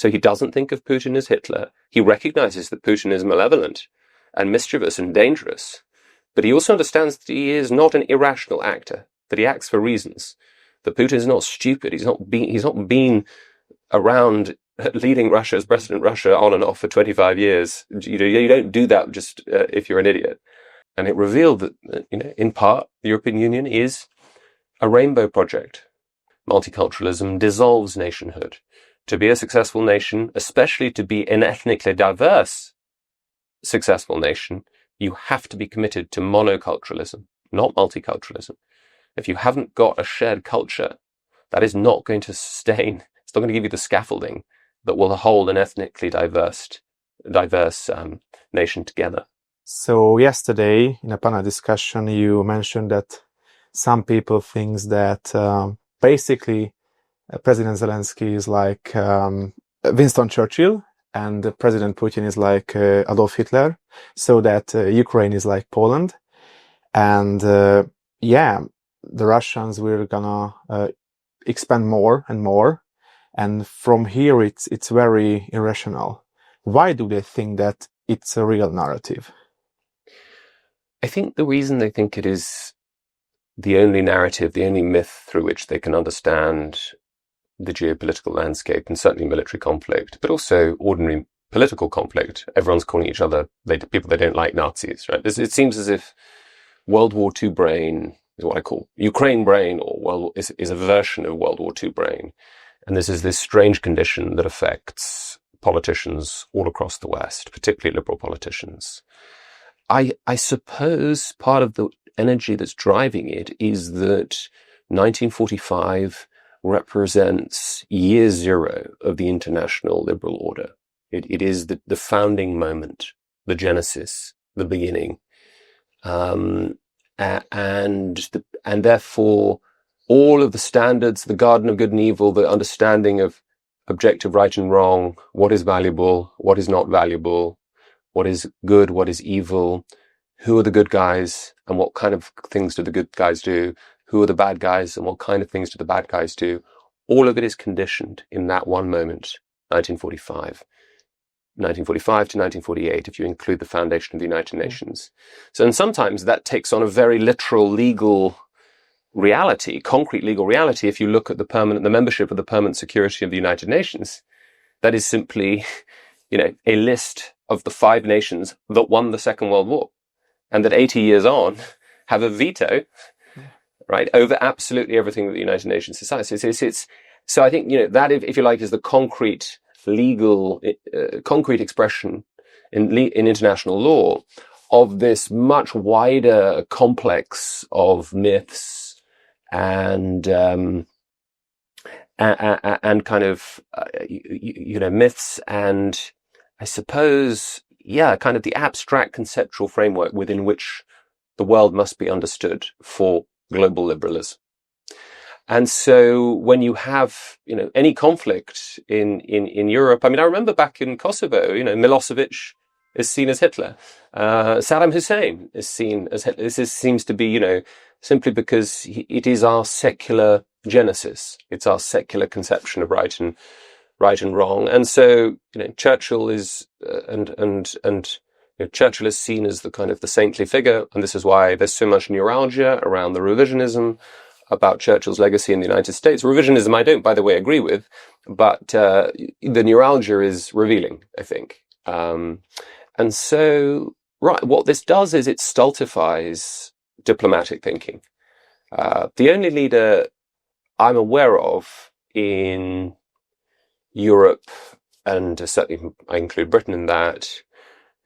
So he doesn't think of Putin as Hitler. He recognizes that Putin is malevolent and mischievous and dangerous. But he also understands that he is not an irrational actor, that he acts for reasons, that Putin is not stupid. He's not been around leading Russia as President Russia on and off for 25 years. You don't do that just if you're an idiot. And it revealed that, in part, the European Union is a rainbow project. Multiculturalism dissolves nationhood. To be a successful nation, especially to be an ethnically diverse successful nation, you have to be committed to monoculturalism, not multiculturalism. If you haven't got a shared culture, that is not going to sustain, it's not going to give you the scaffolding that will hold an ethnically diverse nation together. So yesterday, in a panel discussion, you mentioned that some people think that basically President Zelensky is like Winston Churchill, and President Putin is like Adolf Hitler, so that Ukraine is like Poland. And the Russians were gonna expand more and more. And from here, it's very irrational. Why do they think that it's a real narrative? I think the reason they think it is the only narrative, the only myth through which they can understand the geopolitical landscape, and certainly military conflict, but also ordinary political conflict. Everyone's calling each other, people they don't like, Nazis, right? It seems as if World War II brain is what I call Ukraine brain, or is a version of World War II brain. And this is this strange condition that affects politicians all across the West, particularly liberal politicians. I suppose part of the energy that's driving it is that 1945 represents year zero of the international liberal order. It is the founding moment, the genesis, the beginning. And therefore all of the standards, the garden of good and evil, the understanding of objective right and wrong, what is valuable, what is not valuable, what is good, what is evil, who are the good guys and what kind of things do the good guys do, who are the bad guys and what kind of things do the bad guys do. All of it is conditioned in that one moment, 1945 to 1948, if you include the foundation of the United Nations. So, and sometimes that takes on a very literal legal reality, concrete legal reality. If you look at the membership of the Permanent Security of the United Nations, that is simply, a list of the 5 nations that won the Second World War, and that 80 years on have a veto, right, over absolutely everything that the United Nations decides. So I think, that, if you like, is the concrete legal, concrete expression in international law of this much wider complex of myths and kind of, myths and, I suppose, kind of the abstract conceptual framework within which the world must be understood for global liberalism. And so when you have, any conflict in Europe, I remember back in Kosovo, Milosevic is seen as Hitler. Saddam Hussein is seen as Hitler. This seems to be, simply because it is our secular genesis. It's our secular conception of right and wrong. And so, Churchill is, Churchill is seen as the kind of the saintly figure. And this is why there's so much neuralgia around the revisionism about Churchill's legacy in the United States. Revisionism, I don't, by the way, agree with, but the neuralgia is revealing, I think. And so, what this does is it stultifies diplomatic thinking. The only leader I'm aware of in Europe, and certainly I include Britain in that,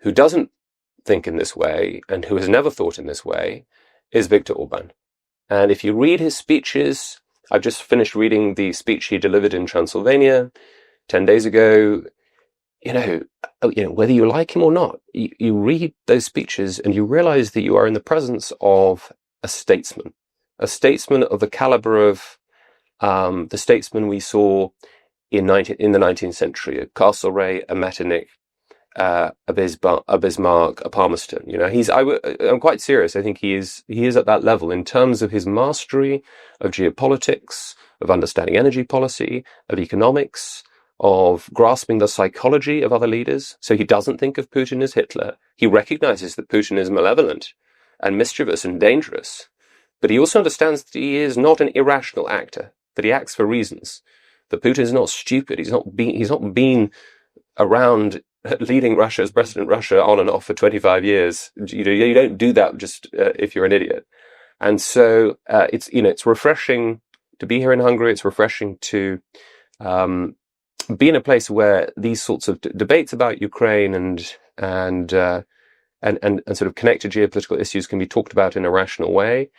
who doesn't think in this way and who has never thought in this way, is Viktor Orban. And if you read his speeches, I've just finished reading the speech he delivered in Transylvania 10 days ago. Whether you like him or not, you read those speeches and you realize that you are in the presence of a statesman of the caliber of the statesman we saw in the 19th century, a Castlereagh, a Metternich, a Bismarck, a Palmerston. I'm quite serious. I think he is at that level in terms of his mastery of geopolitics, of understanding energy policy, of economics, of grasping the psychology of other leaders. So he doesn't think of Putin as Hitler. He recognizes that Putin is malevolent and mischievous and dangerous. But he also understands that he is not an irrational actor, that he acts for reasons, that Putin is not stupid. He's not been around leading Russia as President Russia on and off for 25 years. You don't do that just if you're an idiot. And so it's refreshing to be here in Hungary. It's refreshing to be in a place where these sorts of debates about Ukraine and sort of connected geopolitical issues can be talked about in a rational way.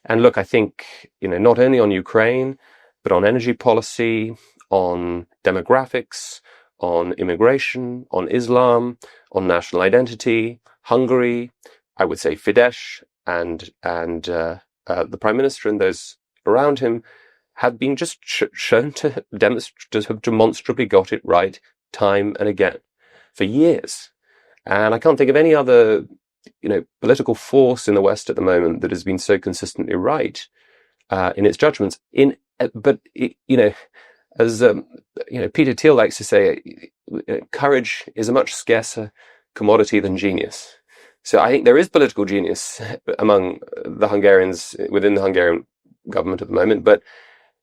And look, I think, not only on Ukraine, but on energy policy, on demographics, on immigration, on Islam, on national identity, Hungary, I would say Fidesz and the Prime Minister and those around him have been just shown to have demonstrably got it right time and again for years. And I can't think of any other, political force in the West at the moment that has been so consistently right in its judgments. As Peter Thiel likes to say, courage is a much scarcer commodity than genius. So I think there is political genius among the Hungarians within the Hungarian government at the moment, but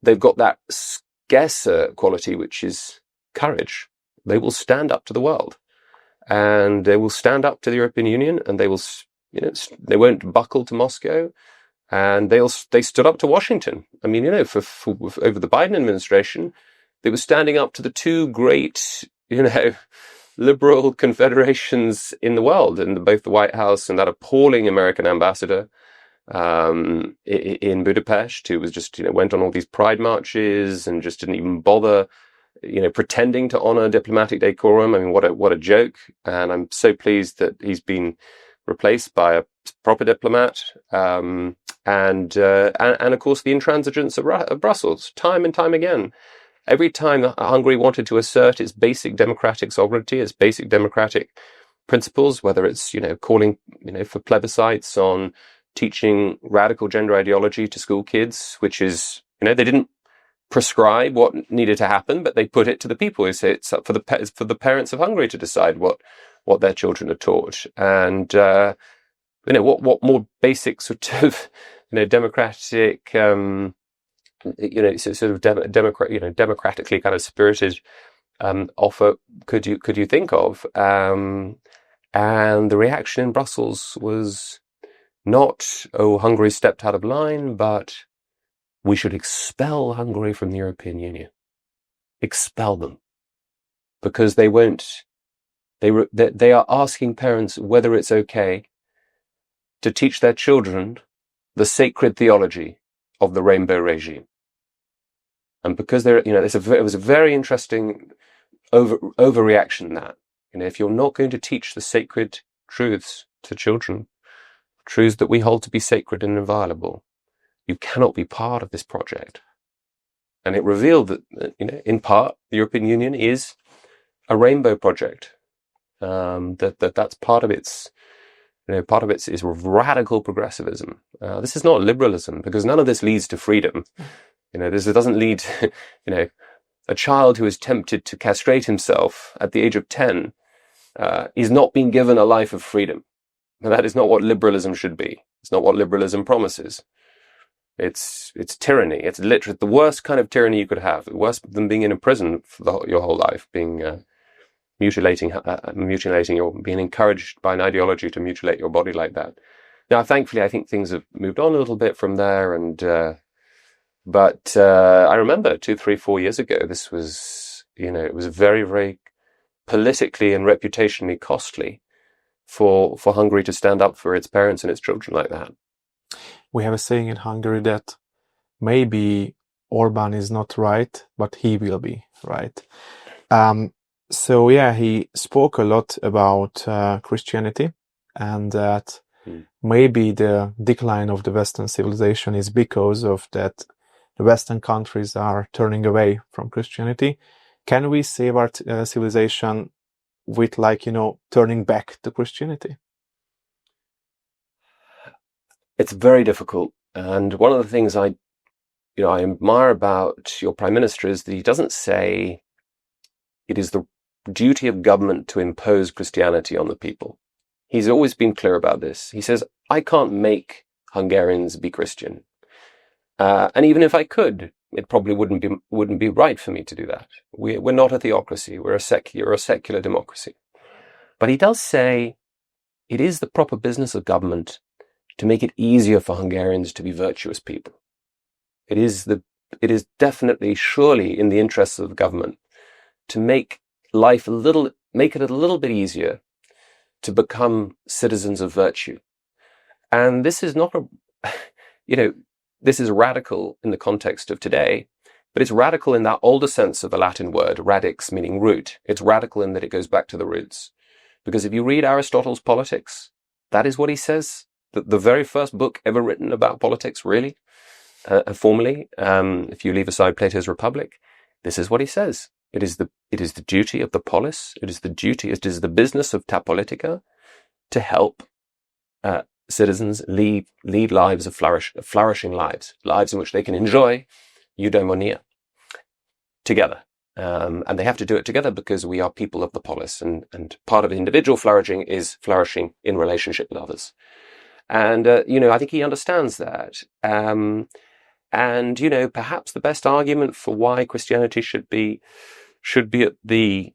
they've got that scarcer quality, which is courage. They will stand up to the world, and they will stand up to the European Union, and they will, they won't buckle to Moscow, and they stood up to Washington. I mean, for over the Biden administration, they were standing up to the two great, liberal confederations in the world, in both the White House and that appalling American ambassador in Budapest, who was just, went on all these pride marches and just didn't even bother, pretending to honor diplomatic decorum. I mean, what a joke. And I'm so pleased that he's been replaced by a proper diplomat. And of course, the intransigence of Brussels, time and time again. Every time that Hungary wanted to assert its basic democratic sovereignty, its basic democratic principles, whether it's, calling, for plebiscites on teaching radical gender ideology to school kids, which is, they didn't prescribe what needed to happen, but they put it to the people. They say it's up for the parents of Hungary to decide what their children are taught. And, what more basic sort of, democratic, sort of democratically kind of spirited offer could you think of? And the reaction in Brussels was not, oh, Hungary stepped out of line, but we should expel Hungary from the European Union. Expel them, because they won't. They are asking parents whether it's okay to teach their children the sacred theology of the rainbow regime. And because it was a very interesting overreaction in that. If you're not going to teach the sacred truths to children, truths that we hold to be sacred and inviolable, you cannot be part of this project. And it revealed that, in part, the European Union is a rainbow project. That's part of its, is radical progressivism. This is not liberalism, because none of this leads to freedom. This doesn't lead, a child who is tempted to castrate himself at the age of 10 is not being given a life of freedom. And that is not what liberalism should be. It's not what liberalism promises. It's tyranny. It's literally the worst kind of tyranny you could have. Worse than being in a prison for your whole life, being mutilating being encouraged by an ideology to mutilate your body like that. Now, thankfully, I think things have moved on a little bit from there, but I remember 2, 3, 4 years ago, this was, it was very, very politically and reputationally costly for Hungary to stand up for its parents and its children like that. We have a saying in Hungary that maybe Orbán is not right, but he will be right. So yeah, he spoke a lot about Christianity, and that maybe the decline of the Western civilization is because of that. The Western countries are turning away from Christianity. Can we save our civilization with, turning back to Christianity? It's very difficult. And one of the things I admire about your Prime Minister is that he doesn't say, it is the duty of government to impose Christianity on the people. He's always been clear about this. He says, I can't make Hungarians be Christian. And even if I could, it probably wouldn't be right for me to do that. We're not a theocracy. We're a secular democracy. But he does say it is the proper business of government to make it easier for Hungarians to be virtuous people. It is definitely, surely, in the interests of the government to make it a little bit easier to become citizens of virtue. And this is not this is radical in the context of today, but it's radical in that older sense of the Latin word, radix, meaning root. It's radical in that it goes back to the roots. Because if you read Aristotle's Politics, that is what he says. The very first book ever written about politics, really, formally, if you leave aside Plato's Republic, this is what he says. It is the duty of the polis, it is the business of ta politica to help citizens lead lives of flourishing lives in which they can enjoy eudaimonia together. And they have to do it together because we are people of the polis, and part of individual flourishing is flourishing in relationship with others. And, I think he understands that. And, perhaps the best argument for why Christianity should be at the,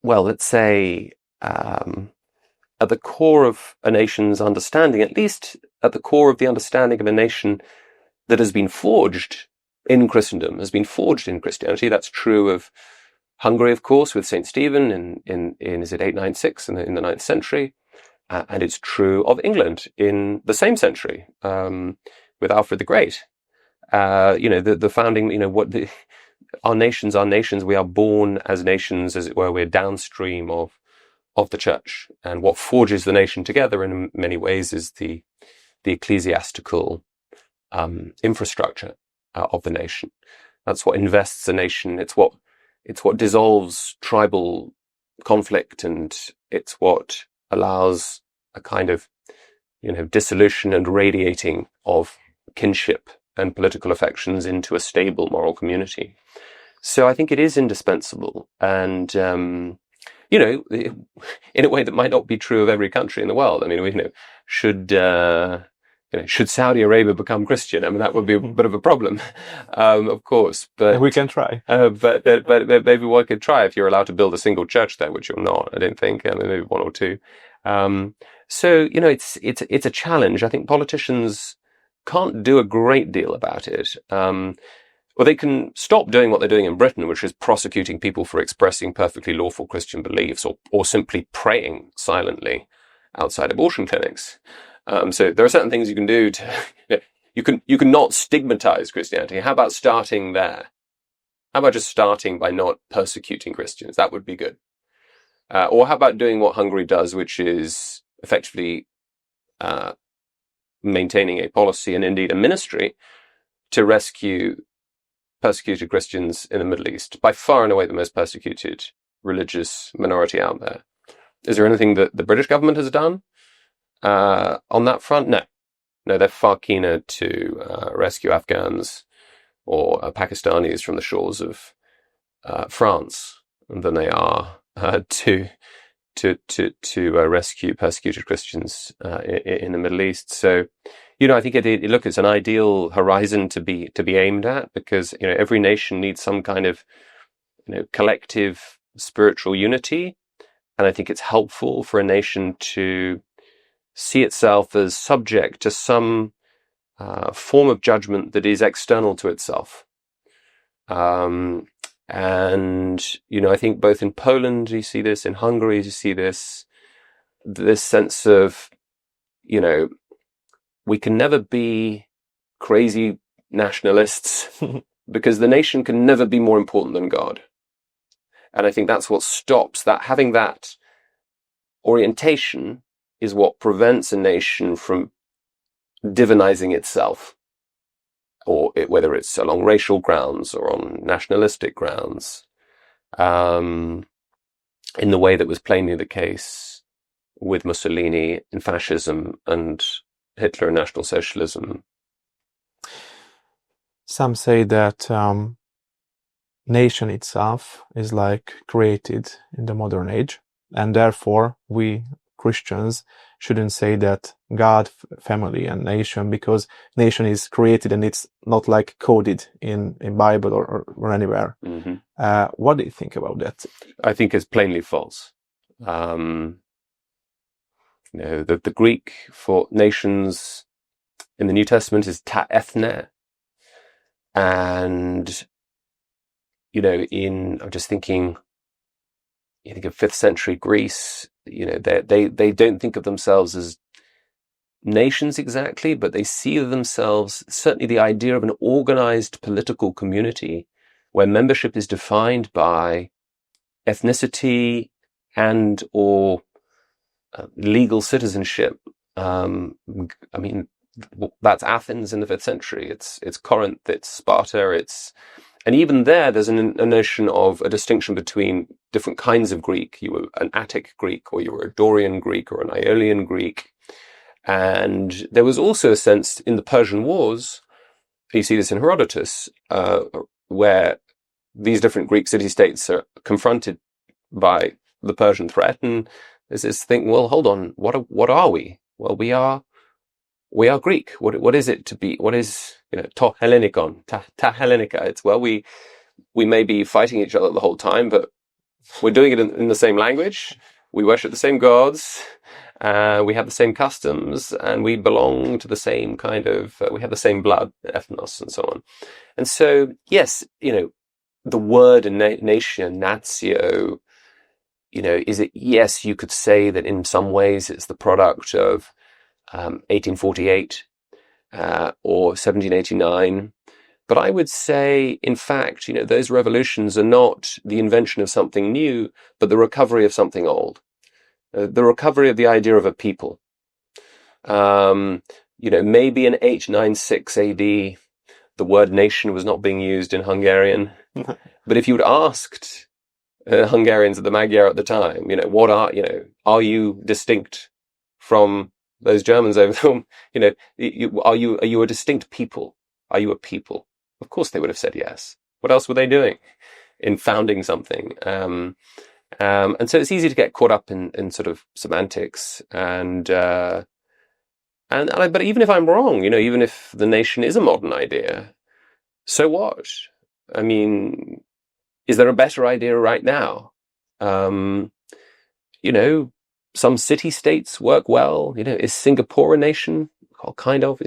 let's say, at the core of a nation's understanding, at least at the core of the understanding of a nation that has been forged in Christendom, has been forged in Christianity. That's true of Hungary, of course, with St. Stephen in is it 896 in the 9th century? And it's true of England in the same century, with Alfred the Great. The founding, our nations, we are born as nations, as it were, we're downstream of the church. And what forges the nation together in many ways is the ecclesiastical infrastructure of the nation. That's what invests a nation. It's what dissolves tribal conflict, and it's what allows a kind of, dissolution and radiating of kinship and political affections into a stable moral community. So I think it is indispensable. And, in a way that might not be true of every country in the world. I mean, should Saudi Arabia become Christian? I mean, that would be a bit of a problem, of course. But we can try. But maybe one could try if you're allowed to build a single church there, which you're not. I don't think. I mean, maybe one or two. So it's a challenge. I think politicians can't do a great deal about it. Well, they can stop doing what they're doing in Britain, which is prosecuting people for expressing perfectly lawful Christian beliefs, or simply praying silently outside abortion clinics. So there are certain things you can do you can not stigmatize Christianity. How about starting there? How about just starting by not persecuting Christians? That would be good. Or how about doing what Hungary does, which is effectively maintaining a policy and indeed a ministry to rescue persecuted Christians in the Middle East, by far and away the most persecuted religious minority out there. Is there anything that the British government has done on that front? No, they're far keener to rescue Afghans or Pakistanis from the shores of France than they are to rescue persecuted Christians in the Middle East. So, I think it's an ideal horizon to be aimed at, because every nation needs some kind of collective spiritual unity, and I think it's helpful for a nation to see itself as subject to some form of judgment that is external to itself. And I think both in Poland you see this, in Hungary you see this sense of we can never be crazy nationalists because the nation can never be more important than God. And I think that's what stops that. Having that orientation is what prevents a nation from divinizing itself, or whether it's along racial grounds or on nationalistic grounds, in the way that was plainly the case with Mussolini in fascism and Hitler in National Socialism. Some say that nation itself is like created in the modern age, and therefore we Christians shouldn't say that God, family, and nation, because nation is created and it's not like coded in Bible or anywhere. What do you think about that? I think it's plainly false. The Greek for nations in the New Testament is ta ethne, and I'm just thinking. You think of 5th century Greece. They don't think of themselves as nations exactly, but they see themselves, certainly the idea of an organized political community where membership is defined by ethnicity and or legal citizenship. That's Athens in the 5th century. It's Corinth, it's Sparta, and even there's a notion of a distinction between different kinds of Greek. You were an Attic Greek, or you were a Dorian Greek, or an Aeolian Greek. And there was also a sense in the Persian Wars, you see this in Herodotus, where these different Greek city-states are confronted by the Persian threat, and there's this thing, well, hold on, what are we? Well, we are Greek. What is it to be? What is, to Hellenikon, ta Hellenica? It's, well, we may be fighting each other the whole time, but we're doing it in the same language. We worship the same gods. We have the same customs, and we belong to the same kind of, we have the same blood, ethnos, and so on. And so, yes, the word nation, natio, is it, yes, you could say that in some ways it's the product of 1848 or 1789. But I would say, in fact, those revolutions are not the invention of something new, but the recovery of something old. The recovery of the idea of a people. Maybe in 896 AD, the word nation was not being used in Hungarian. But if you'd asked Hungarians at the Magyar at the time, what are you distinct from those Germans over whom, are you a distinct people? Are you a people? Of course they would have said yes. What else were they doing in founding something? And so it's easy to get caught up in sort of semantics but even if I'm wrong, even if the nation is a modern idea, so what? I mean, is there a better idea right now? Some city-states work well. Is Singapore a nation? Well, kind of.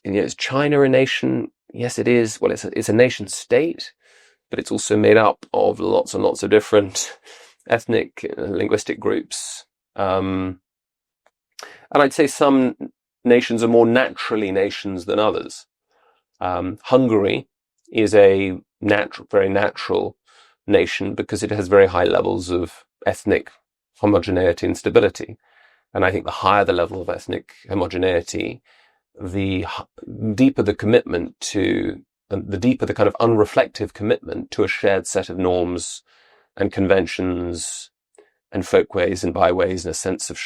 Is China a nation? Yes, it is. Well, it's a nation-state, but it's also made up of lots and lots of different ethnic, linguistic groups. And I'd say some nations are more naturally nations than others. Hungary is a very natural nation because it has very high levels of ethnic homogeneity and stability. And I think the higher the level of ethnic homogeneity, the deeper the commitment the deeper the kind of unreflective commitment to a shared set of norms and conventions and folkways and byways and a sense of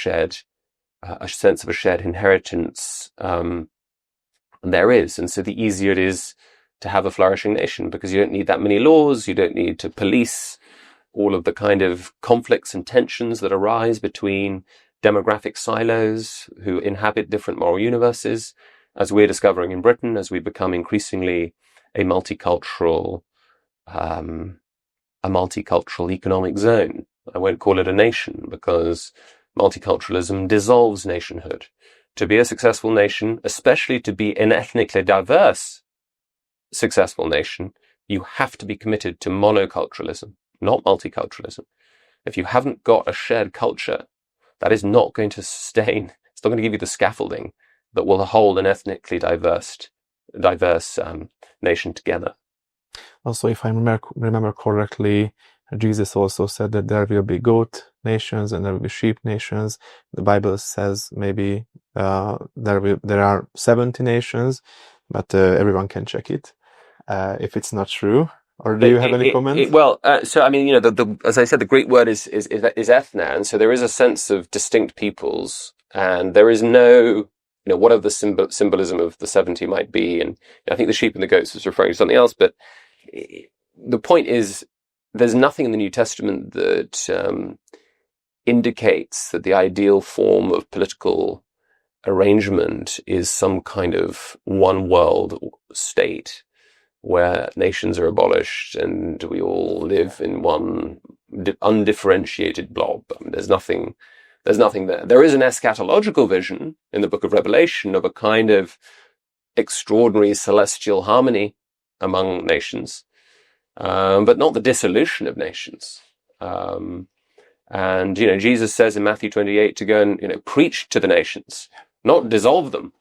a shared inheritance there is. And so the easier it is to have a flourishing nation, because you don't need that many laws, you don't need to police all of the kind of conflicts and tensions that arise between demographic silos who inhabit different moral universes, as we're discovering in Britain, as we become increasingly a multicultural economic zone. I won't call it a nation, because multiculturalism dissolves nationhood. To be a successful nation, especially to be an ethnically diverse successful nation, you have to be committed to monoculturalism, not multiculturalism. If you haven't got a shared culture, that is not going to sustain, it's not going to give you the scaffolding that will hold an ethnically diverse nation together. Also, if I remember correctly, Jesus also said that there will be goat nations and there will be sheep nations. The Bible says maybe there are 70 nations, but everyone can check it if it's not true. Or do you have any comments? So I mean, as I said, the Greek word is ethna, and so there is a sense of distinct peoples, and there is no whatever the symbolism of the 70 might be. And I think the sheep and the goats is referring to something else. But the point is, there's nothing in the New Testament that indicates that the ideal form of political arrangement is some kind of one world state where nations are abolished and we all live in one undifferentiated blob. I mean, there's nothing there. There is an eschatological vision in the book of Revelation of a kind of extraordinary celestial harmony among nations, but not the dissolution of nations. And, Jesus says in Matthew 28 to go and, preach to the nations, not dissolve them.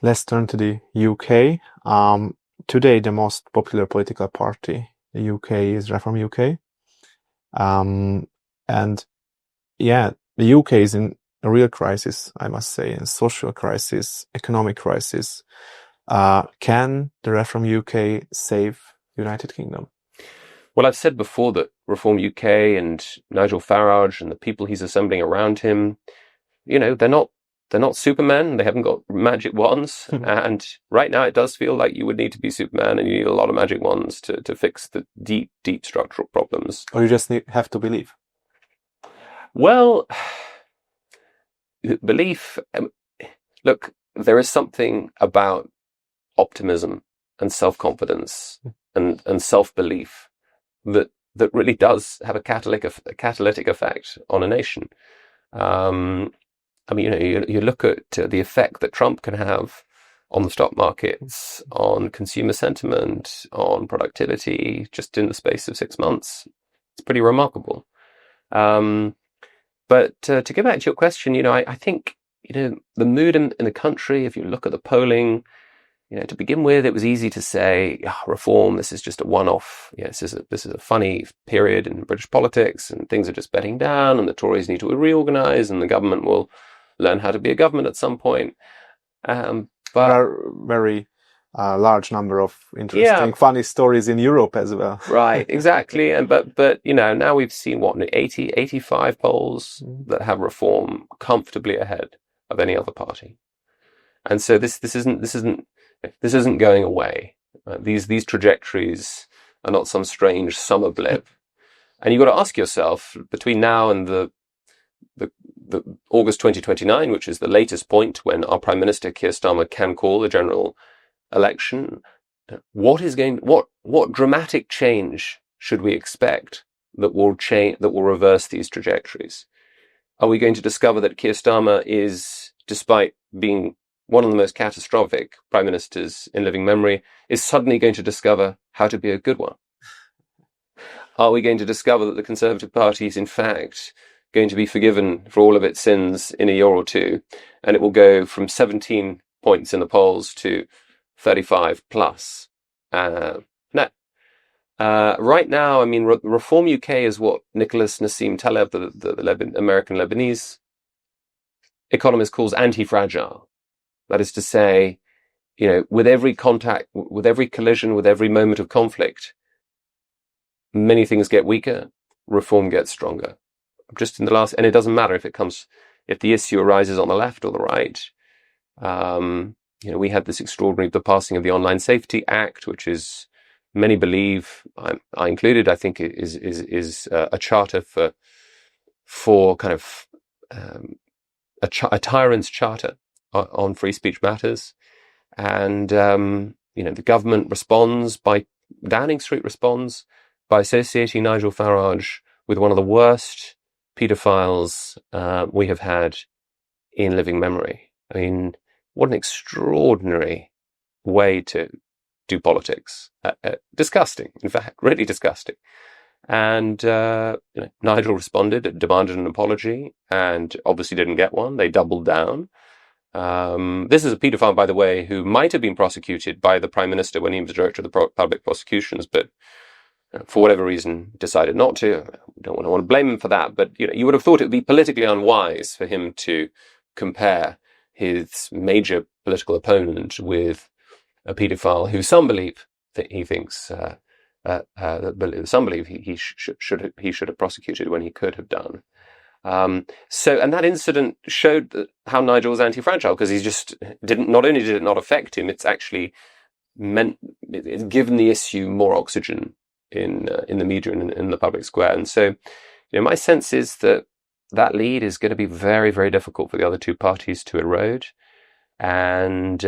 Let's turn to the UK. Today, the most popular political party in the UK is Reform UK. And yeah, the UK is in a real crisis, I must say, a social crisis, economic crisis. Can the Reform UK save the United Kingdom? Well, I've said before that Reform UK and Nigel Farage and the people he's assembling around him, they're not Superman. They haven't got magic wands. And right now it does feel like you would need to be Superman and you need a lot of magic wands to fix the deep, deep structural problems. Or you just have to believe. Well, belief, look, there is something about optimism and self-confidence and self-belief that really does have a catalytic effect on a nation. You look at the effect that Trump can have on the stock markets, on consumer sentiment, on productivity, just in the space of 6 months. It's pretty remarkable. But to get back to your question, I think, the mood in the country, if you look at the polling, to begin with, it was easy to say, reform, this is just a one-off. This is a funny period in British politics and things are just bedding down and the Tories need to reorganize and the government will learn how to be a government at some point. But there are very large number of interesting, funny stories in Europe as well. Right, exactly. And but now we've seen 85 polls that have reform comfortably ahead of any other party. And so this isn't going away. These trajectories are not some strange summer blip. And you've got to ask yourself, between now and the August 2029, which is the latest point when our Prime Minister Keir Starmer can call a general election, what dramatic change should we expect that will reverse these trajectories? Are we going to discover that Keir Starmer is, despite being one of the most catastrophic prime ministers in living memory, is suddenly going to discover how to be a good one? Are we going to discover that the Conservative Party is in fact going to be forgiven for all of its sins in a year or two, and it will go from 17 points in the polls to 35 plus? No. Right now, Reform UK is what Nicholas Nassim Taleb, the American Lebanese economist, calls anti-fragile. That is to say, with every contact, with every collision, with every moment of conflict, many things get weaker, reform gets stronger. Just in the last, and it doesn't matter if the issue arises on the left or the right. We had this the passing of the Online Safety Act, which is, many believe, I included, I think is a charter for kind of a tyrant's charter on free speech matters. And the government Downing Street responds by associating Nigel Farage with one of the worst paedophiles we have had in living memory. What an extraordinary way to do politics. Disgusting, in fact, really disgusting. And Nigel responded, demanded an apology, and obviously didn't get one. They doubled down. This is a paedophile, by the way, who might have been prosecuted by the Prime Minister when he was director of the public prosecutions, but for whatever reason decided not to. I don't want to blame him for that, but you would have thought it would be politically unwise for him to compare his major political opponent with a paedophile who some believe that he thinks some believe he should have prosecuted when he could have done. And that incident showed how Nigel was anti-fragile, because he just didn't. Not only did it not affect him, it's actually it's given the issue more oxygen in the media and in the public square. And so, my sense is that lead is going to be very, very difficult for the other two parties to erode. And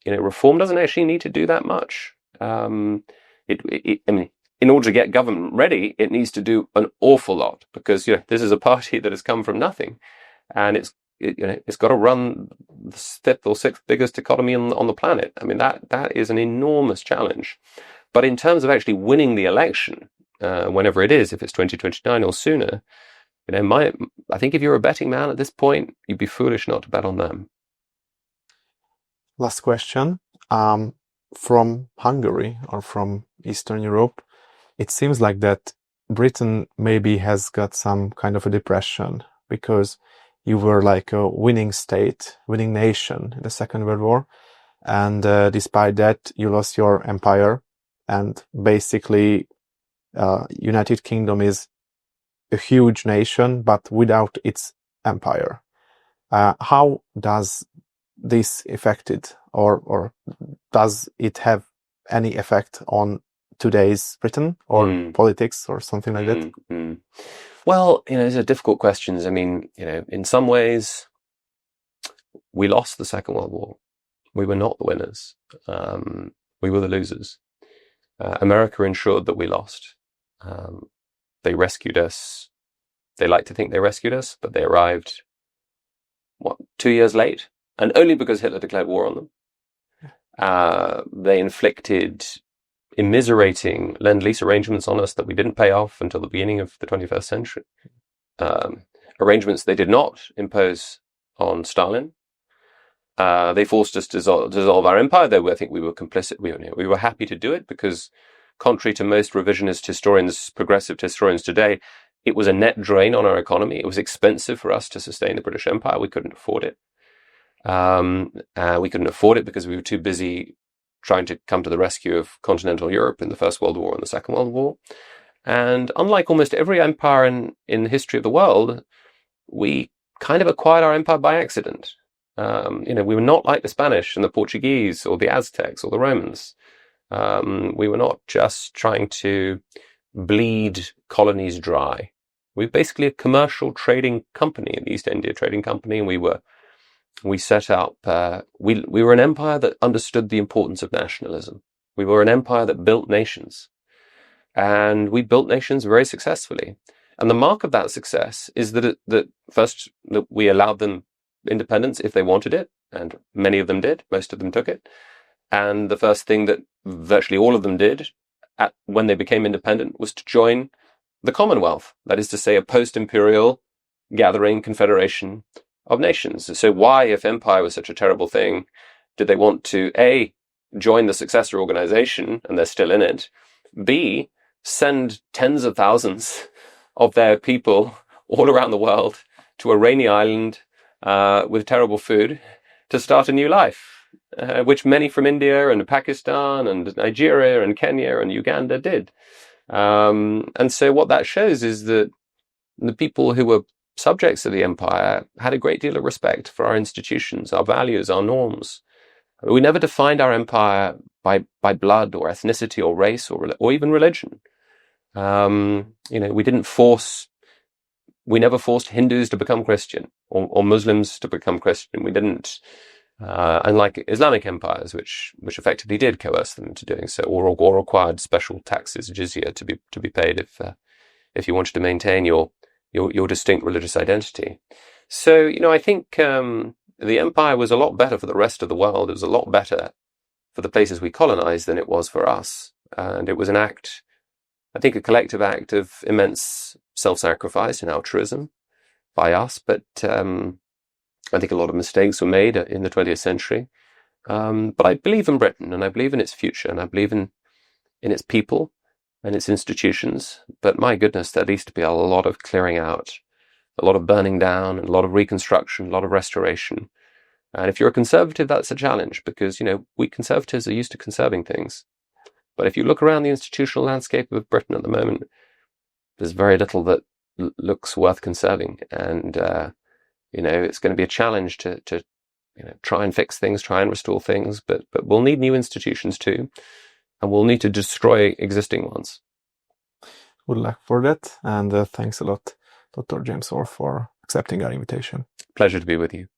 reform doesn't actually need to do that much. I mean, in order to get government ready, it needs to do an awful lot, because this is a party that has come from nothing, and it's got to run the fifth or sixth biggest economy on the planet. I mean, that is an enormous challenge. But in terms of actually winning the election, whenever it is, if it's 2029 or sooner, I think if you're a betting man at this point, you'd be foolish not to bet on them. Last question. From Hungary or from Eastern Europe, it seems like that Britain maybe has got some kind of a depression, because you were like a winning state, winning nation in the Second World War. And despite that, you lost your empire. And basically, United Kingdom is a huge nation, but without its empire. How does this affect it, or does it have any effect on today's Britain or politics or something like that? Well, these are difficult questions. I mean, in some ways, we lost the Second World War. We were not the winners. We were the losers. America ensured that we lost. They rescued us. They like to think they rescued us, but they arrived, 2 years late? And only because Hitler declared war on them. They inflicted immiserating Lend-Lease arrangements on us that we didn't pay off until the beginning of the 21st century. Arrangements they did not impose on Stalin. They forced us to dissolve our empire, though I think we were complicit. We were happy to do it, because contrary to most revisionist historians, progressive historians today, it was a net drain on our economy. It was expensive for us to sustain the British Empire. We couldn't afford it. We couldn't afford it because we were too busy trying to come to the rescue of continental Europe in the First World War and the Second World War. And unlike almost every empire in the history of the world, we kind of acquired our empire by accident. We were not like the Spanish and the Portuguese or the Aztecs or the Romans. We were not just trying to bleed colonies dry. We were basically a commercial trading company, the East India Trading Company, and we were an empire that understood the importance of nationalism. We were an empire that built nations, and we built nations very successfully. And the mark of that success is that first we allowed them independence if they wanted it, and many of them did. Most of them took it. And the first thing that virtually all of them did when they became independent was to join the Commonwealth. That is to say, a post-imperial gathering confederation of nations. So why, if empire was such a terrible thing, did they want to A, join the successor organization, and they're still in it, B, send tens of thousands of their people all around the world to a rainy island with terrible food to start a new life, which many from India and Pakistan and Nigeria and Kenya and Uganda did. And so what that shows is that the people who were subjects of the empire had a great deal of respect for our institutions, our values, our norms. We never defined our empire by blood or ethnicity or race or even religion. We never forced Hindus to become Christian or Muslims to become Christian. We didn't, unlike Islamic empires, which effectively did coerce them into doing so, or required special taxes, jizya, to be paid if you wanted to maintain your distinct religious identity. So, I think the empire was a lot better for the rest of the world. It was a lot better for the places we colonized than it was for us. And it was an act, I think, a collective act of immense self-sacrifice and altruism by us. But I think a lot of mistakes were made in the 20th century. But I believe in Britain, and I believe in its future, and I believe in its people and its institutions. But my goodness, there needs to be a lot of clearing out, a lot of burning down, a lot of reconstruction, a lot of restoration. And if you're a conservative, that's a challenge, because, we conservatives are used to conserving things. But if you look around the institutional landscape of Britain at the moment, there's very little that looks worth conserving. And it's going to be a challenge to try and fix things, try and restore things, but we'll need new institutions too, and we'll need to destroy existing ones. Good luck for that, and thanks a lot, Dr. James Orr, for accepting our invitation. Pleasure to be with you.